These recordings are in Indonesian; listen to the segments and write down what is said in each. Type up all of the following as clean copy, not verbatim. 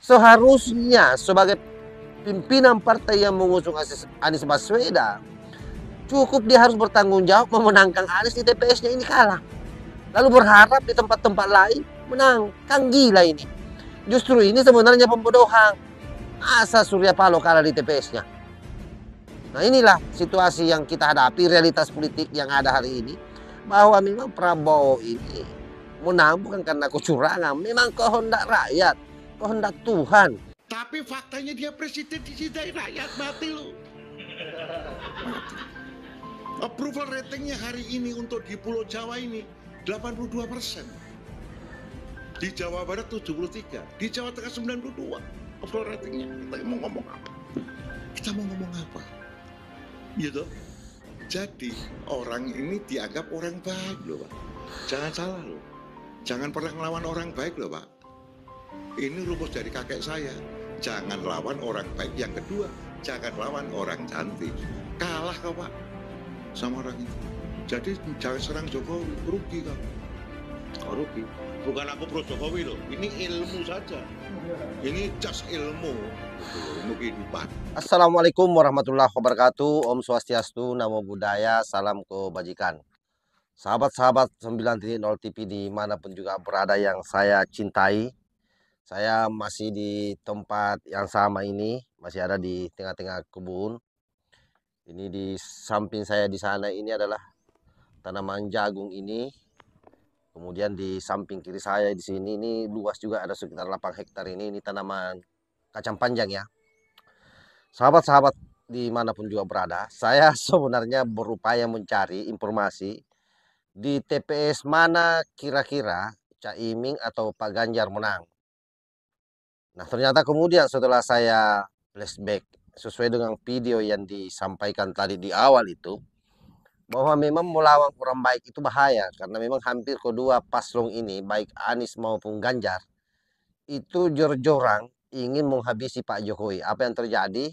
Seharusnya sebagai pimpinan partai yang mengusung Anies Baswedan, cukup dia harus bertanggung jawab memenangkan Anies di TPS-nya ini kalah. Lalu berharap di tempat-tempat lain menang. Kan gila ini. Justru ini sebenarnya pembodohan. Masa Surya Paloh kalah di TPS-nya? Nah inilah situasi yang kita hadapi, realitas politik yang ada hari ini. Bahwa memang Prabowo ini menang bukan karena kecurangan. Memang kehendak rakyat, kehendak Tuhan. Tapi faktanya dia presiden dicintai rakyat, mati lu. Approval ratingnya hari ini untuk di Pulau Jawa ini 82%. Di Jawa Barat 73, di Jawa Tengah 92. Approval ratingnya. Kita mau ngomong apa? Kita mau ngomong apa? Gitu. Jadi orang ini dianggap orang baik loh Pak. Jangan salah loh. Jangan pernah ngelawan orang baik loh Pak. Ini rumus dari kakek saya. Jangan lawan orang baik. Yang kedua, jangan lawan orang cantik. Kalah kau Pak sama orang itu. Jadi jangan serang Jokowi, rugi kau. Oh, rugi. Bukan aku pro Jokowi loh. Ini ilmu saja. Ini just ilmu. Ilmu kehidupan. Assalamualaikum warahmatullahi wabarakatuh. Om Swastiastu, Namo Buddhaya, salam kebajikan. Sahabat-sahabat 9.0 TV dimanapun juga berada yang saya cintai. Saya masih di tempat yang sama ini, masih ada di tengah-tengah kebun. Ini di samping saya di sana ini adalah tanaman jagung ini. Kemudian di samping kiri saya di sini ini luas juga ada sekitar 8 hektar ini tanaman kacang panjang ya. Sahabat-sahabat dimanapun juga berada, saya sebenarnya berupaya mencari informasi di TPS mana kira-kira Caimin atau Pak Ganjar menang. Nah ternyata kemudian setelah saya flashback sesuai dengan video yang disampaikan tadi di awal itu, bahwa memang melawan orang baik itu bahaya karena memang hampir kedua paslon ini baik Anies maupun Ganjar itu jor-joran ingin menghabisi Pak Jokowi. Apa yang terjadi?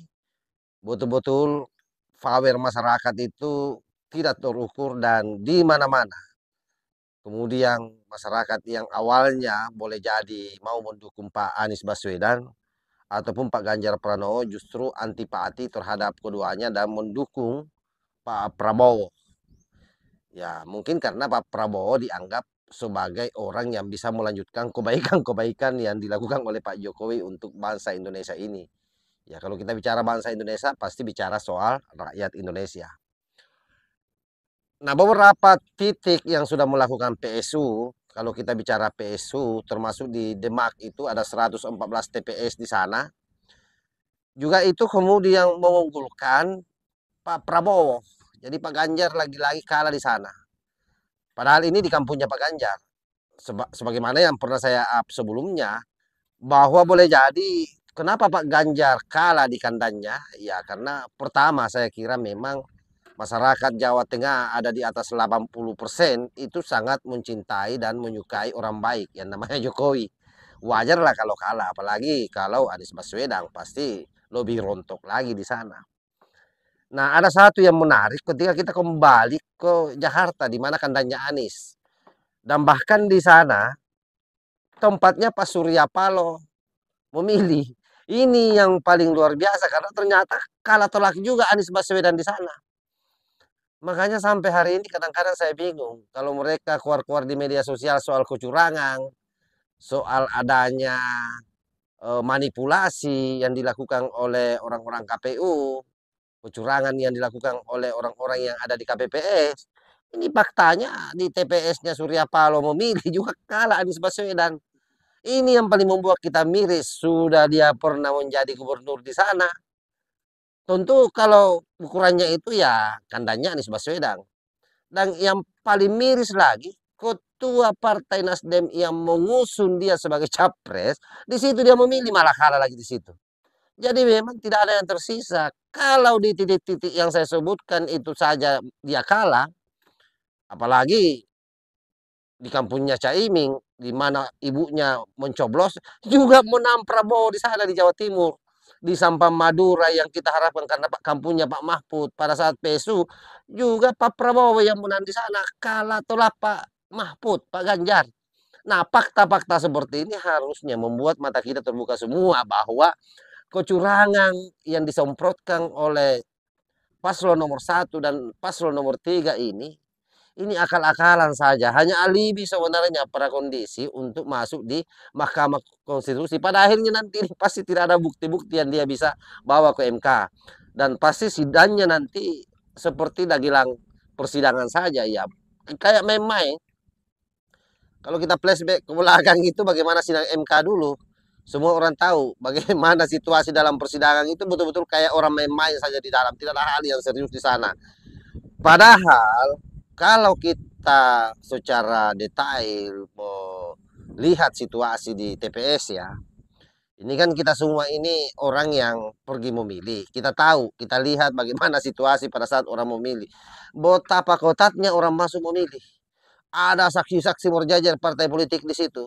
Betul-betul power masyarakat itu tidak terukur dan di mana-mana. Kemudian masyarakat yang awalnya boleh jadi mau mendukung Pak Anies Baswedan ataupun Pak Ganjar Pranowo justru antipati terhadap keduanya dan mendukung Pak Prabowo. Ya, mungkin karena Pak Prabowo dianggap sebagai orang yang bisa melanjutkan kebaikan-kebaikan yang dilakukan oleh Pak Jokowi untuk bangsa Indonesia ini. Ya, kalau kita bicara bangsa Indonesia, pasti bicara soal rakyat Indonesia. Nah, beberapa titik yang sudah melakukan PSU, kalau kita bicara PSU, termasuk di Demak itu ada 114 TPS di sana. Juga itu kemudian mengunggulkan Pak Prabowo. Jadi Pak Ganjar lagi-lagi kalah di sana. Padahal ini di kampungnya Pak Ganjar. Sebagaimana yang pernah saya up sebelumnya, bahwa boleh jadi kenapa Pak Ganjar kalah di kandangnya? Ya karena pertama saya kira memang masyarakat Jawa Tengah ada di atas 80% itu sangat mencintai dan menyukai orang baik yang namanya Jokowi. Wajarlah kalau kalah, apalagi kalau Anies Baswedan pasti lebih rontok lagi di sana. Nah, ada satu yang menarik ketika kita kembali ke Jakarta di mana kandangnya Anies. Dan bahkan di sana tempatnya Pak Surya Paloh memilih. Ini yang paling luar biasa karena ternyata kalah telak juga Anies Baswedan di sana. Makanya sampai hari ini kadang-kadang saya bingung kalau mereka keluar-keluar di media sosial soal kecurangan, soal adanya manipulasi yang dilakukan oleh orang-orang KPU, kecurangan yang dilakukan oleh orang-orang yang ada di KPPS. Ini faktanya di TPS-nya Surya Paloh memilih juga kalah Anies Baswedan. Ini yang paling membuat kita miris. Sudah dia pernah menjadi gubernur di sana. Tentu kalau ukurannya itu ya kandangnya Anies Baswedan. Dan yang paling miris lagi, ketua Partai Nasdem yang mengusung dia sebagai capres, di situ dia memilih malah kalah lagi di situ. Jadi memang tidak ada yang tersisa. Kalau di titik-titik yang saya sebutkan itu saja dia kalah, apalagi di kampungnya Caimin, di mana ibunya mencoblos, juga menang Prabowo di sana di Jawa Timur. Di Sampang Madura yang kita harapkan karena kampungnya Pak Mahfud pada saat PSU, juga Pak Prabowo yang menang di sana, kalah tolak Pak Mahfud, Pak Ganjar. Nah, fakta-fakta seperti ini harusnya membuat mata kita terbuka semua bahwa kecurangan yang disemprotkan oleh paslon nomor 1 dan paslon nomor 3 ini akal-akalan saja, hanya alibi sebenarnya pada kondisi untuk masuk di Mahkamah Konstitusi. Pada akhirnya nanti ini pasti tidak ada bukti-bukti yang dia bisa bawa ke MK. Dan pasti sidangnya nanti seperti dagelang persidangan saja ya. Kayak main-main. Kalau kita flashback ke belakang itu bagaimana sidang MK dulu. Semua orang tahu bagaimana situasi dalam persidangan itu betul-betul kayak orang main-main saja di dalam. Tidak ada hal yang serius di sana. Padahal kalau kita secara detail melihat situasi di TPS ya, ini kan kita semua ini orang yang pergi memilih. Kita tahu, kita lihat bagaimana situasi pada saat orang memilih. Betapa kotatnya orang masuk memilih. Ada saksi-saksi berjajar partai politik di situ.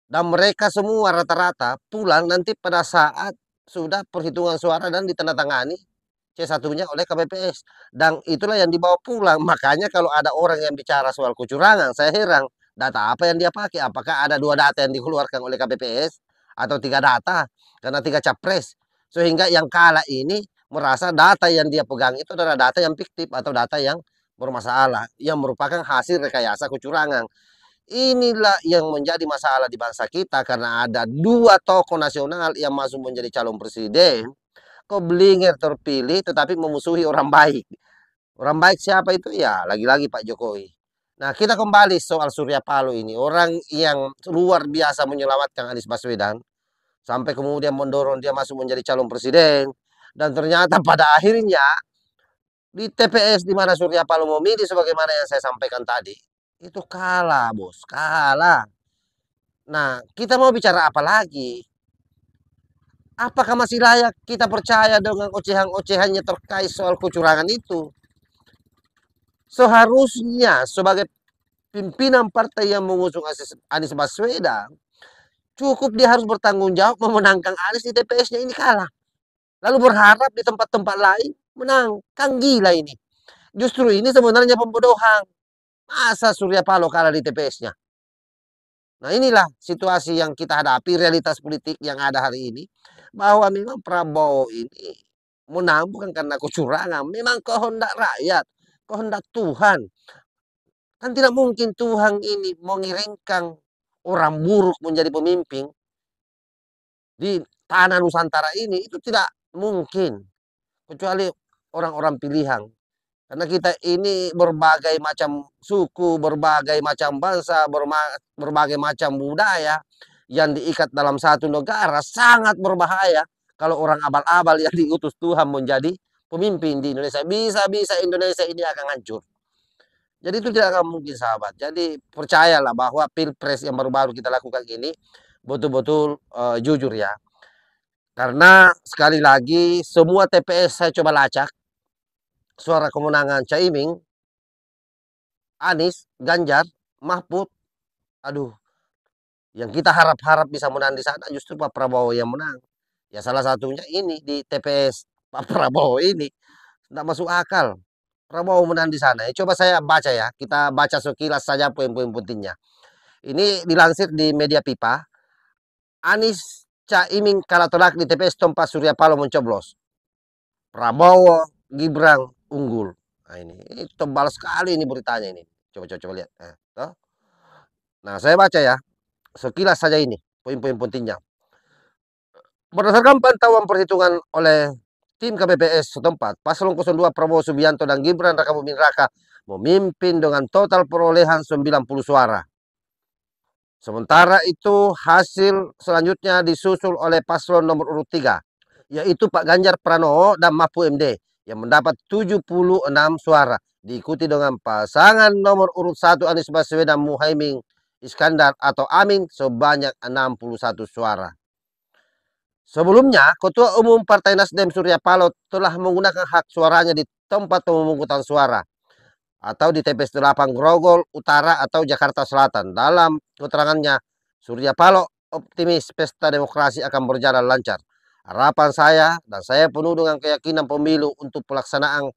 Dan mereka semua rata-rata pulang nanti pada saat sudah perhitungan suara dan ditandatangani C1-nya oleh KPPS. Dan itulah yang dibawa pulang. Makanya kalau ada orang yang bicara soal kecurangan, saya heran. Data apa yang dia pakai? Apakah ada 2 data yang dikeluarkan oleh KPPS? Atau 3 data? Karena 3 capres. Sehingga yang kalah ini merasa data yang dia pegang itu adalah data yang fiktif atau data yang bermasalah. Yang merupakan hasil rekayasa kecurangan. Inilah yang menjadi masalah di bangsa kita karena ada 2 tokoh nasional yang masuk menjadi calon presiden. Kok Blinger terpilih tetapi memusuhi orang baik. Orang baik siapa itu? Ya, lagi-lagi Pak Jokowi. Nah, kita kembali soal Surya Paloh ini. Orang yang luar biasa menyelamatkan Anies Baswedan. Sampai kemudian mendorong dia masuk menjadi calon presiden. Dan ternyata pada akhirnya di TPS di mana Surya Paloh memilih sebagaimana yang saya sampaikan tadi. Itu kalah, bos. Kalah. Nah, kita mau bicara apa lagi? Apakah masih layak kita percaya dengan ocehan-ocehannya terkait soal kecurangan itu? Seharusnya sebagai pimpinan partai yang mengusung Anies Baswedan, cukup dia harus bertanggung jawab memenangkan Anies di TPS-nya ini kalah. Lalu berharap di tempat-tempat lain menang. Kan gila ini. Justru ini sebenarnya pembodohan. Masa Surya Paloh kalah di TPS-nya? Nah, inilah situasi yang kita hadapi, realitas politik yang ada hari ini. Bahwa memang Prabowo ini menang bukan karena kecurangan. Memang kehendak rakyat, kehendak Tuhan. Kan tidak mungkin Tuhan ini mengirimkan orang buruk menjadi pemimpin di tanah Nusantara ini. Itu tidak mungkin. Kecuali orang-orang pilihan. Karena kita ini berbagai macam suku, berbagai macam bangsa, berbagai macam budaya yang diikat dalam satu negara sangat berbahaya kalau orang abal-abal yang diutus Tuhan menjadi pemimpin di Indonesia. Bisa-bisa Indonesia ini akan hancur. Jadi itu tidak akan mungkin sahabat. Jadi percayalah bahwa pilpres yang baru-baru kita lakukan ini betul-betul jujur ya. Karena sekali lagi semua TPS saya coba lacak suara kemenangan Caimin, Anies, Ganjar, Mahfud, aduh, yang kita harap-harap bisa menang di sana justru Pak Prabowo yang menang. Ya salah satunya ini di TPS Pak Prabowo ini tidak masuk akal. Prabowo menang di sana. Coba saya baca ya, kita baca sekilas saja poin-poin pentingnya. Ini dilansir di Media Pipa. Anies Caimin kalah telak di TPS tempat Surya Paloh mencoblos. Prabowo Gibran unggul. Nah ini tebal sekali ini beritanya ini. Coba lihat. Nah, saya baca ya. Sekilas saja ini poin-poin pentingnya. Berdasarkan pantauan perhitungan oleh tim KPPS setempat, paslon 02 Prabowo Subianto dan Gibran Rakabuming Raka memimpin dengan total perolehan 90 suara. Sementara itu hasil selanjutnya disusul oleh paslon nomor urut 3, yaitu Pak Ganjar Pranowo dan Mahfud MD yang mendapat 76 suara. Diikuti dengan pasangan nomor urut 1 Anies Baswedan Muhaimin Iskandar atau Amin sebanyak 61 suara. Sebelumnya, Ketua Umum Partai Nasdem Surya Paloh telah menggunakan hak suaranya di tempat pemungutan suara atau di TPS 8 Grogol Utara atau Jakarta Selatan. Dalam keterangannya, Surya Paloh optimis pesta demokrasi akan berjalan lancar. Harapan saya dan saya penuh dengan keyakinan pemilu untuk melaksanakan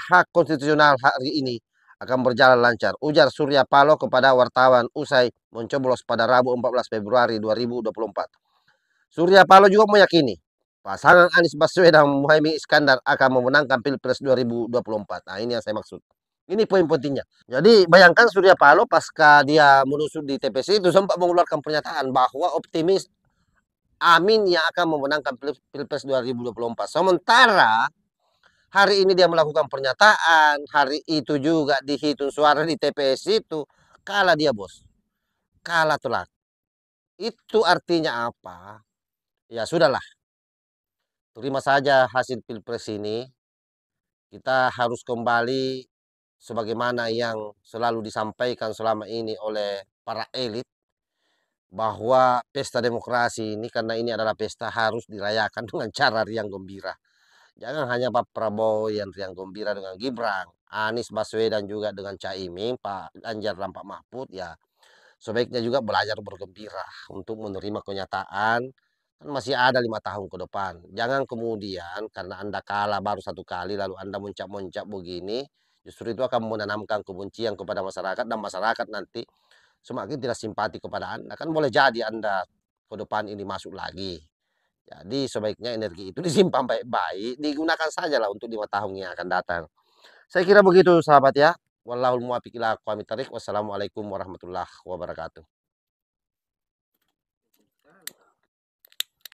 hak konstitusional hari ini akan berjalan lancar, ujar Surya Paloh kepada wartawan usai mencoblos pada Rabu 14 Februari 2024. Surya Paloh juga meyakini pasangan Anies Baswedan dan Muhaimin Iskandar akan memenangkan Pilpres 2024. Nah, ini yang saya maksud. Ini poin pentingnya. Jadi bayangkan Surya Paloh pasca dia menusuk di TPC itu sempat mengeluarkan pernyataan bahwa optimis Amin yang akan memenangkan Pilpres 2024. Sementara hari ini dia melakukan pernyataan, hari itu juga dihitung suara di TPS itu, kalah dia bos. Kalah telak. Itu artinya apa? Ya sudahlah, terima saja hasil Pilpres ini. Kita harus kembali sebagaimana yang selalu disampaikan selama ini oleh para elit, bahwa pesta demokrasi ini karena ini adalah pesta harus dirayakan dengan cara riang gembira. Jangan hanya Pak Prabowo yang riang gembira dengan Gibran, Anies Baswedan juga dengan Caimin, Pak Ganjar dan Pak Mahfud, ya sebaiknya juga belajar bergembira untuk menerima kenyataan kan masih ada 5 tahun ke depan. Jangan kemudian karena Anda kalah baru 1 kali lalu Anda muncak-muncak begini, justru itu akan menanamkan kebencian kepada masyarakat dan masyarakat nanti semakin tidak simpati kepada Anda. Kan boleh jadi Anda ke depan ini masuk lagi. Jadi sebaiknya energi itu disimpan baik-baik, digunakan sajalah untuk 5 tahun yang akan datang. Saya kira begitu sahabat ya. Wallahul muwaffiq ila aqwamit thoriq. Wassalamualaikum warahmatullahi wabarakatuh.